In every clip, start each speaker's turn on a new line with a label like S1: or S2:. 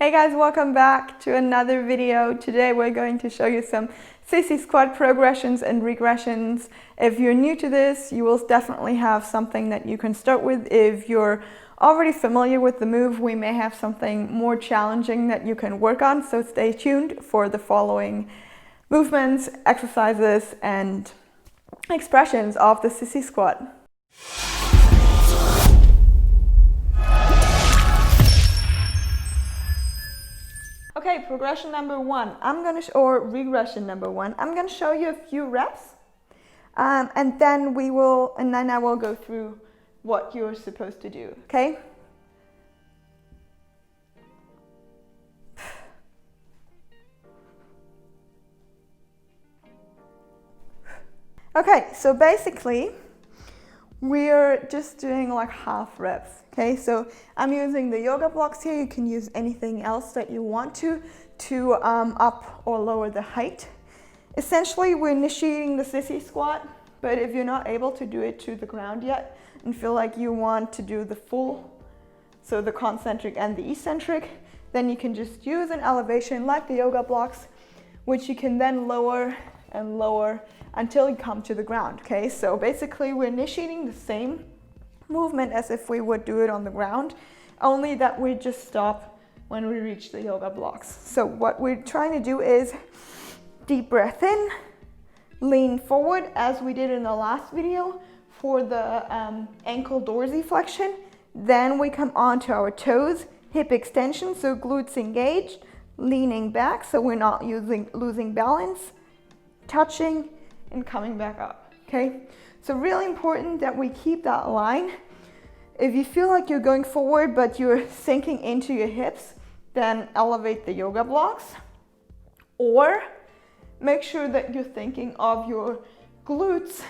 S1: Hey guys, welcome back to another video. Today we're going to show you some Sissy squat progressions and regressions. If you're new to this, you will definitely have something that you can start with. If you're already familiar with the move, we may have something more challenging that you can work on. So stay tuned for the following movements, exercises, and expressions of the Sissy squat. Okay, progression number one, or regression number one, I'm gonna show you a few reps, and then I will go through what you're supposed to do. Okay. Okay, so basically, we're just doing like half reps. Okay, so I'm using the yoga blocks here. You can use anything else that you want to up or lower the height. Essentially, we're initiating the Sissy squat, but if you're not able to do it to the ground yet and feel like you want to do the full, so the concentric and the eccentric, then you can just use an elevation like the yoga blocks, which you can then lower and lower until you come to the ground. Okay, so basically we're initiating the same movement as if we would do it on the ground, only that we just stop when we reach the yoga blocks. So what we're trying to do is deep breath in, lean forward as we did in the last video for the ankle dorsiflexion. Then we come onto our toes, hip extension, so glutes engaged, leaning back so we're not losing balance, touching and coming back up. Okay, so really important that we keep that line. If you feel like you're going forward but you're sinking into your hips, then elevate the yoga blocks, or make sure that you're thinking of your glutes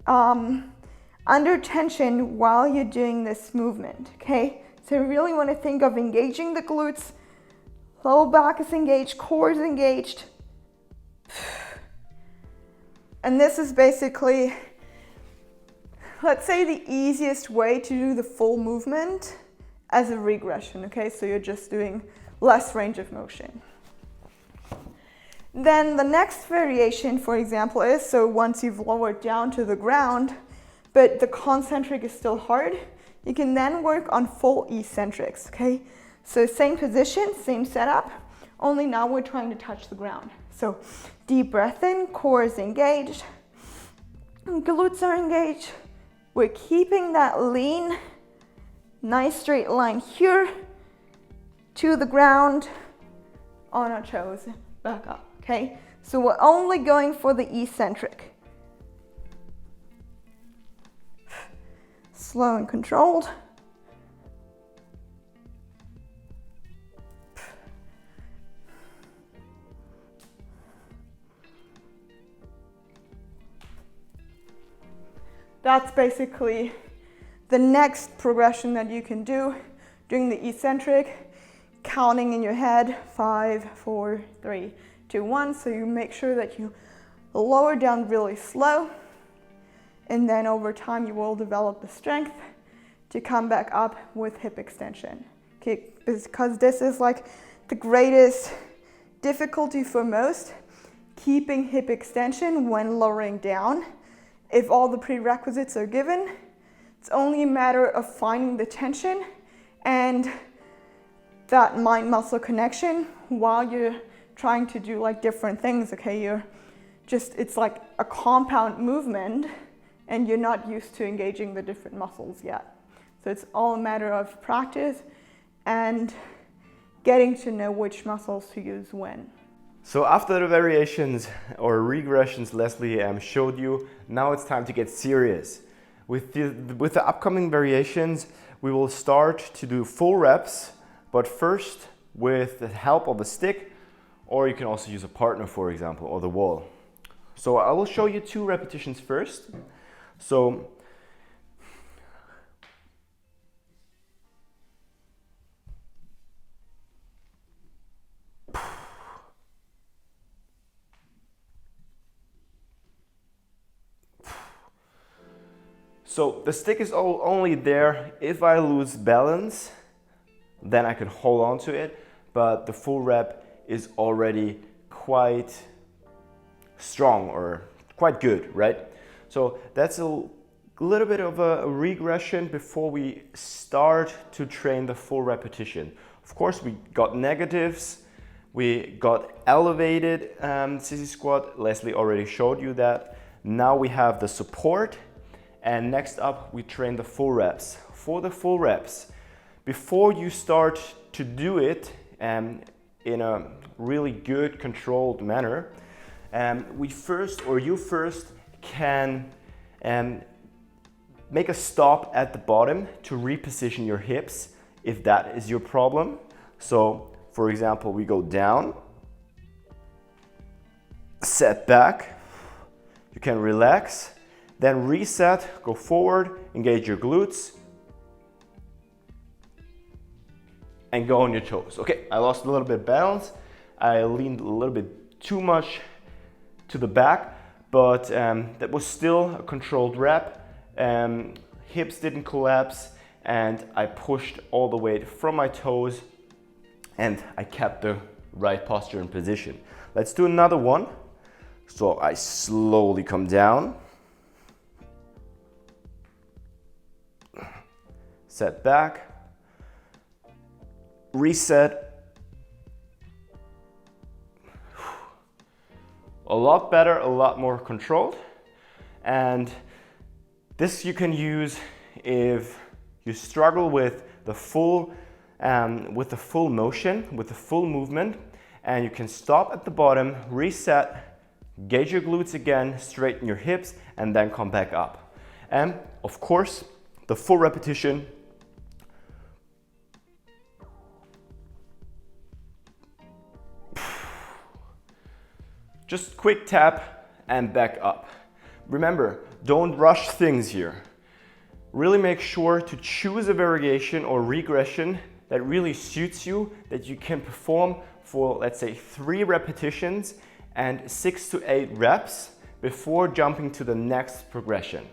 S1: under tension while you're doing this movement. Okay, so you really want to think of engaging the glutes, low back is engaged, core is engaged. And this is basically, let's say, the easiest way to do the full movement as a regression. Okay, so you're just doing less range of motion. Then the next variation, for example, is, so once you've lowered down to the ground, but the concentric is still hard, you can then work on full eccentrics. Okay, so same position, same setup, only now we're trying to touch the ground. So deep breath in, core is engaged, glutes are engaged. We're keeping that lean, nice straight line here to the ground, on our toes, back up. Okay, so we're only going for the eccentric. Slow and controlled. That's basically the next progression that you can do, doing the eccentric, counting in your head, 5, 4, 3, 2, 1. So you make sure that you lower down really slow, and then over time you will develop the strength to come back up with hip extension. Okay, because this is like the greatest difficulty for most, keeping hip extension when lowering down. If all the prerequisites are given, it's only a matter of finding the tension and that mind-muscle connection while you're trying to do like different things. Okay, it's like a compound movement and you're not used to engaging the different muscles yet. So it's all a matter of practice and getting to know which muscles to use when.
S2: So after the variations or regressions Leslie showed you, now it's time to get serious. With the upcoming variations, we will start to do full reps, but first with the help of a stick, or you can also use a partner, for example, or the wall. So I will show you 2 repetitions first. So the stick is only there if I lose balance, then I can hold on to it. but the full rep is already quite strong or quite good, right? So that's a little bit of a regression before we start to train the full repetition. Of course, we got negatives, we got elevated sissy squat. Leslie already showed you that. Now we have the support, and next up we train the full reps. For the full reps, before you start to do it in a really good controlled manner, you first can make a stop at the bottom to reposition your hips if that is your problem. So for example, we go down, set back, you can relax, then reset, go forward, engage your glutes, and go on your toes. Okay, I lost a little bit of balance. I leaned a little bit too much to the back, but that was still a controlled rep. Hips didn't collapse, and I pushed all the weight from my toes, and I kept the right posture and position. Let's do another one. So I slowly come down, set back, reset. A lot better, a lot more controlled. And this you can use if you struggle with the full motion, with the full movement, and you can stop at the bottom, reset, gauge your glutes again, straighten your hips, and then come back up. And of course, the full repetition. Just quick tap and back up. Remember, don't rush things here. Really make sure to choose a variation or regression that really suits you, that you can perform for, let's say, 3 repetitions and 6 to 8 reps before jumping to the next progression.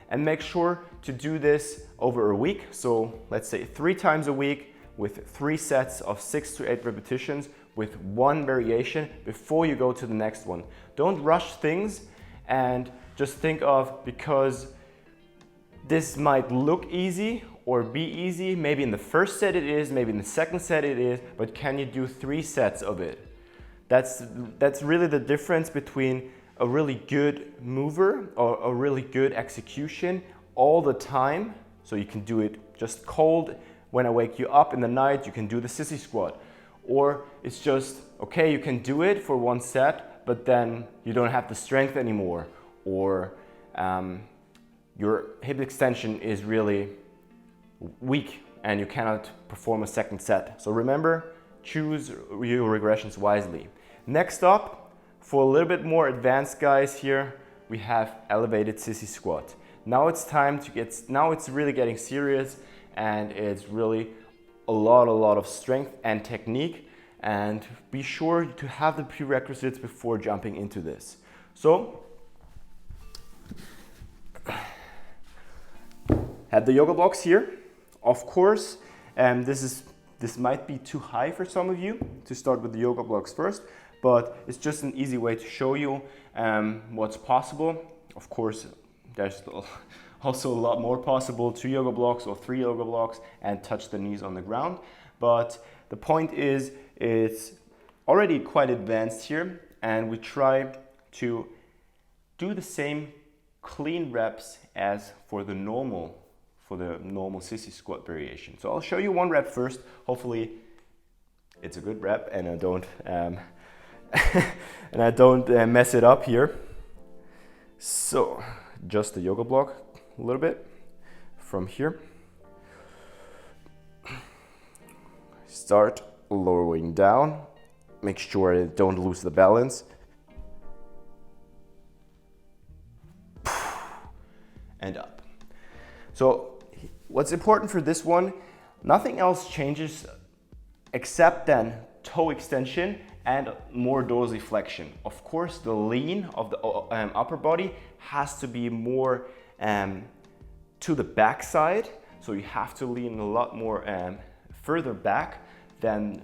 S2: And make sure to do this over a week. So let's say 3 times a week with 3 sets of 6 to 8 repetitions with 1 variation before you go to the next one. Don't rush things and just think of, because this might look easy or be easy, maybe in the first set it is, maybe in the second set it is, but can you do 3 sets of it? That's really the difference between a really good mover or a really good execution all the time. So you can do it just cold. When I wake you up in the night, you can do the sissy squat. Or it's just, okay, you can do it for 1 set, but then you don't have the strength anymore. Or your hip extension is really weak and you cannot perform a second set. So remember, choose your regressions wisely. Next up, for a little bit more advanced guys here, we have elevated sissy squat. Now it's time to now it's really getting serious, and it's really a lot of strength and technique, and be sure to have the prerequisites before jumping into this. So, have the yoga blocks here. Of course, this might be too high for some of you to start with the yoga blocks first, but it's just an easy way to show you what's possible. Of course, there's also a lot more possible, 2 yoga blocks or 3 yoga blocks, and touch the knees on the ground. But the point is, it's already quite advanced here, and we try to do the same clean reps as for the normal sissy squat variation. So I'll show you 1 rep first. Hopefully it's a good rep and I don't mess it up here. So just the yoga block a little bit from here. Start lowering down. Make sure I don't lose the balance. And up. So what's important for this one, nothing else changes except then toe extension and more dorsiflexion. Of course, the lean of the upper body has to be more to the back side, so you have to lean a lot more further back than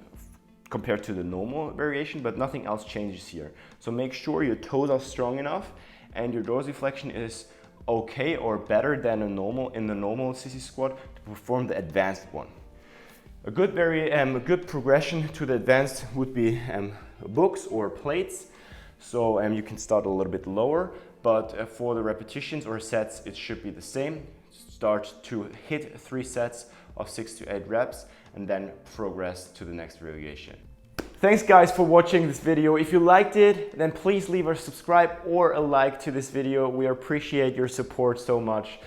S2: compared to the normal variation, but nothing else changes here. So make sure your toes are strong enough and your dorsiflexion is okay or better than in the normal sissy squat to perform the advanced one. A good progression to the advanced would be books or plates. So you can start a little bit lower, but for the repetitions or sets, it should be the same. Start to hit 3 sets of 6 to 8 reps and then progress to the next variation. Thanks guys for watching this video. If you liked it, then please leave a subscribe or a like to this video. We appreciate your support so much.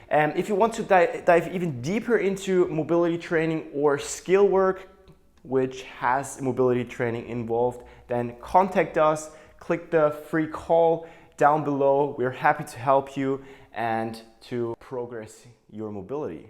S2: And if you want to dive even deeper into mobility training or skill work, which has mobility training involved, then contact us. Click the free call down below. We're happy to help you and to progress your mobility.